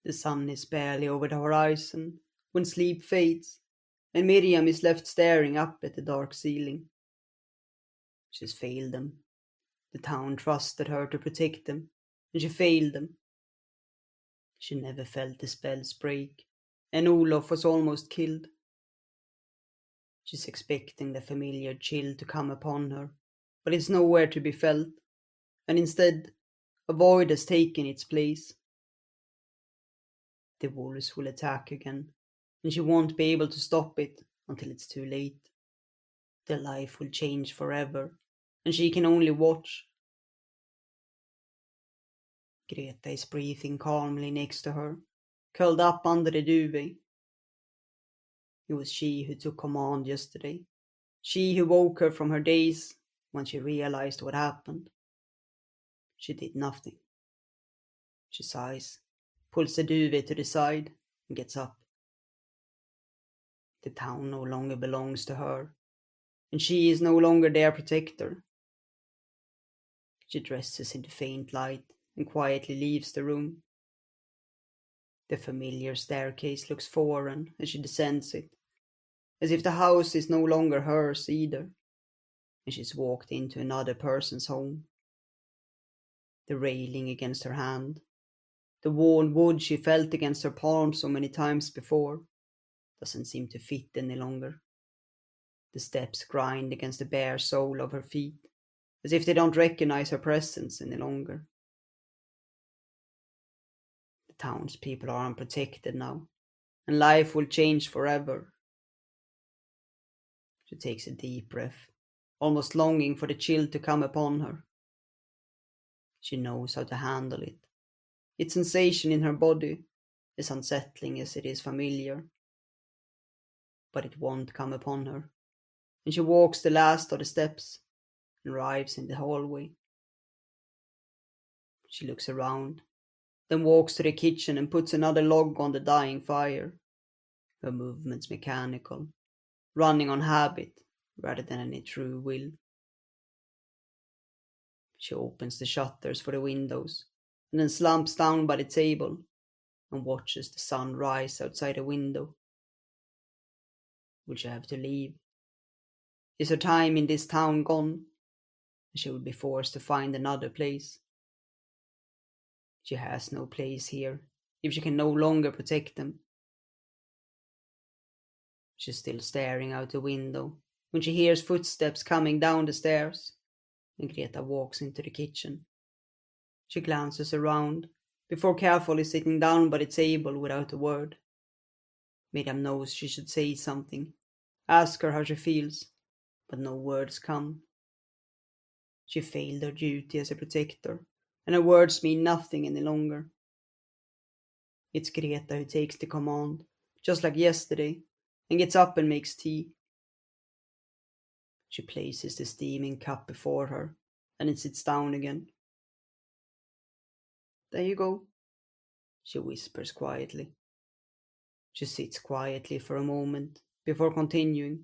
The sun is barely over the horizon when sleep fades, and Miriam is left staring up at the dark ceiling. She's failed them. The town trusted her to protect them, and she failed them. She never felt the spells break, and Olof was almost killed. She's expecting the familiar chill to come upon her, but it's nowhere to be felt, and instead, a void has taken its place. The wolves will attack again, and she won't be able to stop it until it's too late. Their life will change forever, and she can only watch. Greta is breathing calmly next to her, curled up under the duvet. It was she who took command yesterday. She who woke her from her daze when she realized what happened. She did nothing. She sighs, pulls the duvet to the side, and gets up. The town no longer belongs to her, and she is no longer their protector. She dresses in the faint light and quietly leaves the room. The familiar staircase looks foreign as she descends it, as if the house is no longer hers either, and she's walked into another person's home. The railing against her hand, the warm wood she felt against her palm so many times before, doesn't seem to fit any longer. The steps grind against the bare sole of her feet, as if they don't recognize her presence any longer. The townspeople are unprotected now, and life will change forever. She takes a deep breath, almost longing for the chill to come upon her. She knows how to handle it. Its sensation in her body, as unsettling as it is familiar. But it won't come upon her, and she walks the last of the steps and arrives in the hallway. She looks around, then walks to the kitchen and puts another log on the dying fire. Her movements mechanical, running on habit rather than any true will. She opens the shutters for the windows and then slumps down by the table and watches the sun rise outside the window. Will she have to leave? Is her time in this town gone? And she will be forced to find another place. She has no place here if she can no longer protect them. She's still staring out the window when she hears footsteps coming down the stairs, and Greta walks into the kitchen. She glances around before carefully sitting down by the table without a word. Miriam knows she should say something, ask her how she feels, but no words come. She failed her duty as a protector, and her words mean nothing any longer. It's Greta who takes the command, just like yesterday, and gets up and makes tea. She places the steaming cup before her, and it sits down again. There you go, she whispers quietly. She sits quietly for a moment before continuing.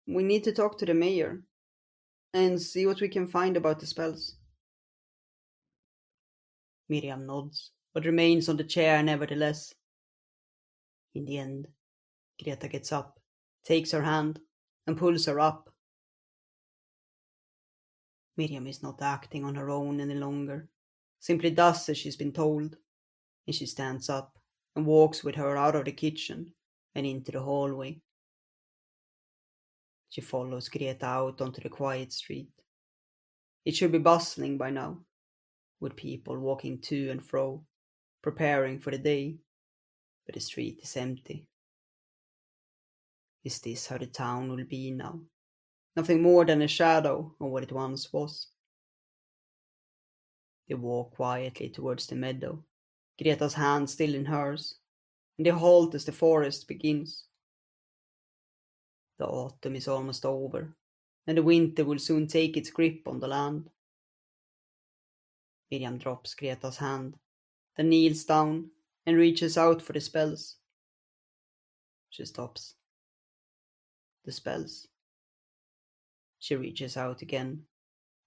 We need to talk to the mayor and see what we can find about the spells. Miriam nods, but remains on the chair nevertheless. In the end, Greta gets up, takes her hand, and pulls her up. Miriam is not acting on her own any longer, simply does as she's been told, and she stands up and walks with her out of the kitchen and into the hallway. She follows Greta out onto the quiet street. It should be bustling by now, with people walking to and fro, preparing for the day, but the street is empty. Is this how the town will be now? Nothing more than a shadow of what it once was. They walk quietly towards the meadow, Greta's hand still in hers, and they halt as the forest begins. The autumn is almost over, and the winter will soon take its grip on the land. Miriam drops Greta's hand, then kneels down and reaches out for the spells. She stops. The spells. She reaches out again,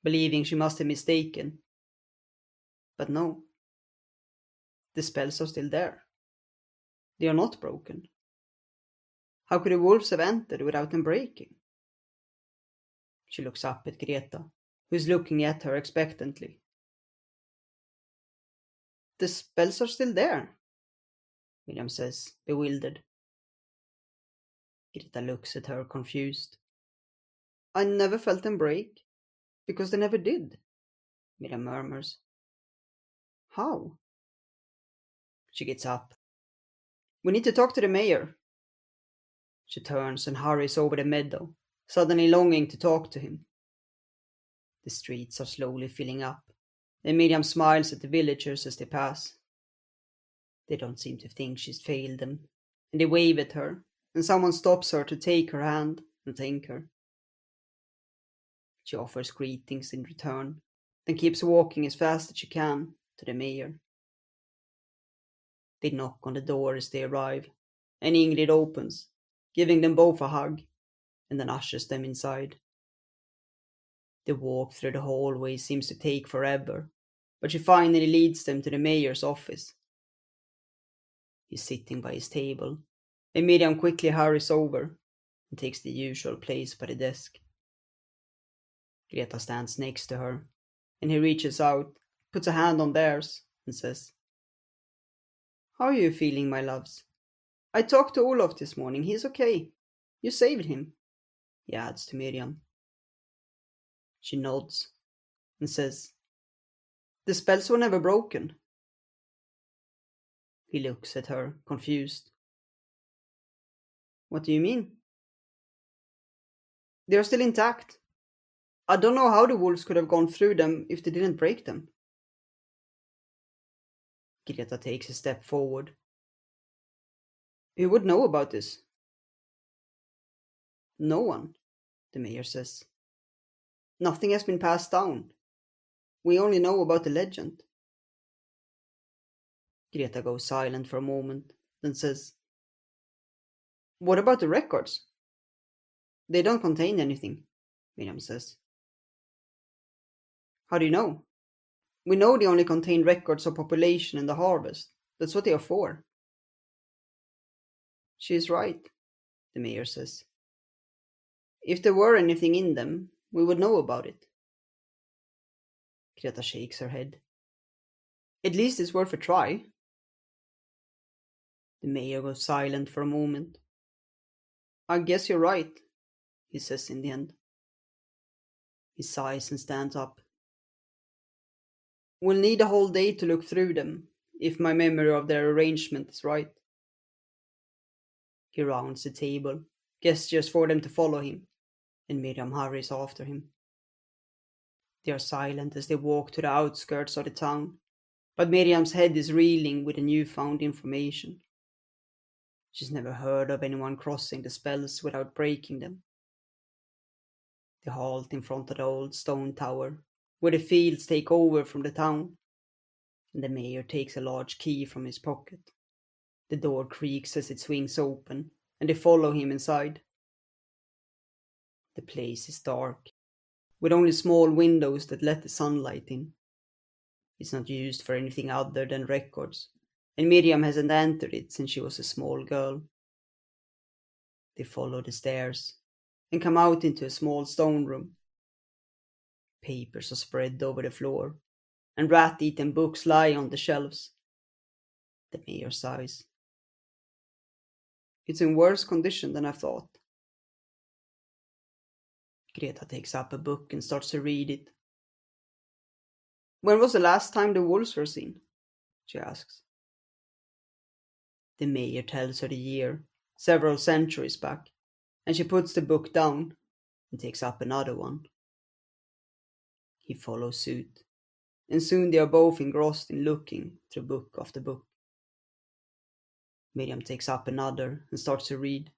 believing she must have mistaken. But no. The spells are still there. They are not broken. How could the wolves have entered without them breaking? She looks up at Greta, who is looking at her expectantly. The spells are still there, Miriam says, bewildered. Greta looks at her, confused. I never felt them break, because they never did, Miriam murmurs. How? She gets up. We need to talk to the mayor. She turns and hurries over the meadow, suddenly longing to talk to him. The streets are slowly filling up, and Miriam smiles at the villagers as they pass. They don't seem to think she's failed them, and they wave at her, and someone stops her to take her hand and thank her. She offers greetings in return, then keeps walking as fast as she can to the mayor. They knock on the door as they arrive, and Ingrid opens, giving them both a hug, and then ushers them inside. The walk through the hallway seems to take forever, but she finally leads them to the mayor's office. He's sitting by his table, and Miriam quickly hurries over and takes the usual place by the desk. Greta stands next to her, and he reaches out, puts a hand on theirs, and says, How are you feeling, my loves? I talked to Olof this morning. He's okay. You saved him, he adds to Miriam. She nods and says, The spells were never broken. He looks at her, confused. What do you mean? They are still intact. I don't know how the wolves could have gone through them if they didn't break them. Greta takes a step forward. Who would know about this? No one, the mayor says. Nothing has been passed down. We only know about the legend. Greta goes silent for a moment, then says, What about the records? They don't contain anything, Miriam says. How do you know? We know they only contain records of population and the harvest. That's what they are for. She is right, the mayor says. If there were anything in them, we would know about it. Greta shakes her head. At least it's worth a try. The mayor goes silent for a moment. I guess you're right, he says in the end. He sighs and stands up. We'll need a whole day to look through them, if my memory of their arrangement is right. He rounds the table, gestures for them to follow him, and Miriam hurries after him. They are silent as they walk to the outskirts of the town, but Miriam's head is reeling with the newfound information. She's never heard of anyone crossing the spells without breaking them. They halt in front of the old stone tower, where the fields take over from the town, and the mayor takes a large key from his pocket. The door creaks as it swings open, and they follow him inside. The place is dark, with only small windows that let the sunlight in. It's not used for anything other than records, and Miriam hasn't entered it since she was a small girl. They follow the stairs and come out into a small stone room. Papers are spread over the floor, and rat-eaten books lie on the shelves. The mayor sighs. It's in worse condition than I thought. Greta takes up a book and starts to read it. When was the last time the wolves were seen? She asks. The mayor tells her the year, several centuries back, and she puts the book down and takes up another one. He follows suit, and soon they are both engrossed in looking through book after book. Miriam takes up another and starts to read.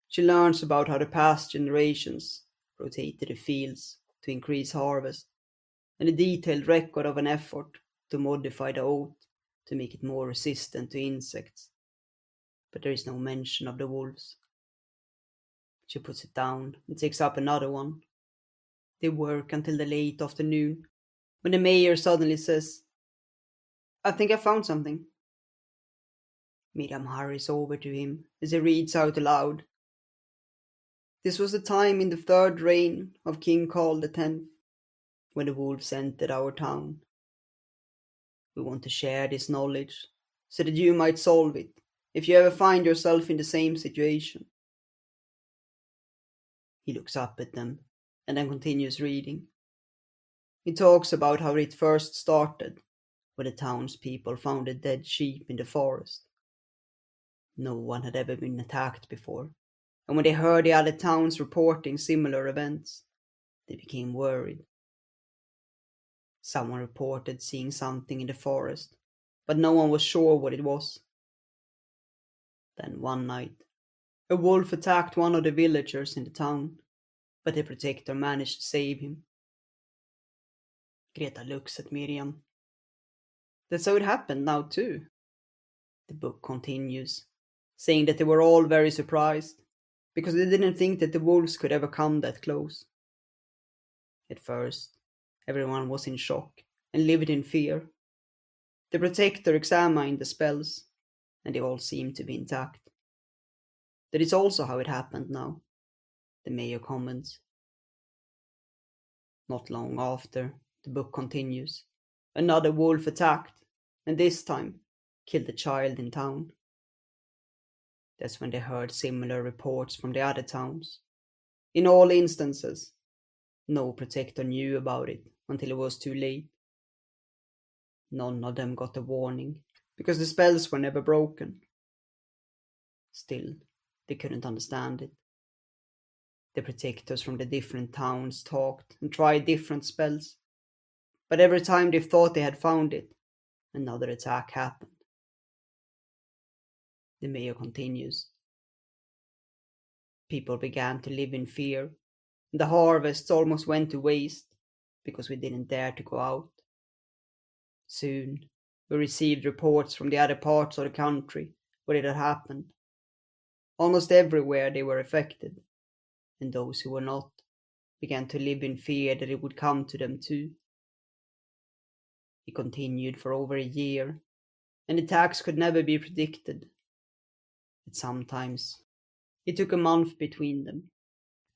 She learns about how the past generations rotated the fields to increase harvest, and a detailed record of an effort to modify the oat to make it more resistant to insects. But there is no mention of the wolves. She puts it down and takes up another one. They work until the late afternoon, when the mayor suddenly says, I think I found something. Miriam hurries over to him as he reads out aloud. This was the time in the third reign of King Carl X, when the wolves entered our town. We want to share this knowledge so that you might solve it if you ever find yourself in the same situation. He looks up at them and then continues reading. He talks about how it first started when the townspeople found a dead sheep in the forest. No one had ever been attacked before, and when they heard the other towns reporting similar events, they became worried. Someone reported seeing something in the forest, but no one was sure what it was. Then one night, a wolf attacked one of the villagers in the town, but the protector managed to save him. Greta looks at Miriam. That's how it happened now, too. The book continues, saying that they were all very surprised, because they didn't think that the wolves could ever come that close. At first, everyone was in shock and lived in fear. The protector examined the spells, and they all seemed to be intact. That is also how it happened now, the mayor comments. Not long after, the book continues, another wolf attacked, and this time killed a child in town. That's when they heard similar reports from the other towns. In all instances, no protector knew about it until it was too late. None of them got a warning, because the spells were never broken. Still, they couldn't understand it. The protectors from the different towns talked and tried different spells, but every time they thought they had found it, another attack happened. The mayor continues. People began to live in fear, and the harvests almost went to waste because we didn't dare to go out. Soon, we received reports from the other parts of the country where it had happened. Almost everywhere they were affected, and those who were not began to live in fear that it would come to them too. It continued for over a year, and attacks could never be predicted. But sometimes it took a month between them,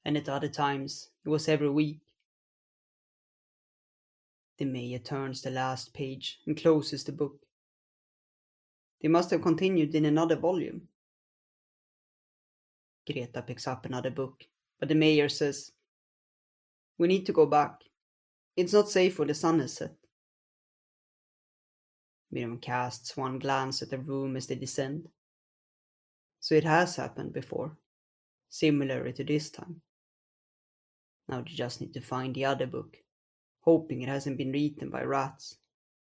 and at other times it was every week. The mayor turns the last page and closes the book. They must have continued in another volume. Greta picks up another book, but the mayor says, "We need to go back. It's not safe where the sun has set." Miriam casts one glance at the room as they descend. So it has happened before, similar to this time. Now they just need to find the other book, hoping it hasn't been eaten by rats.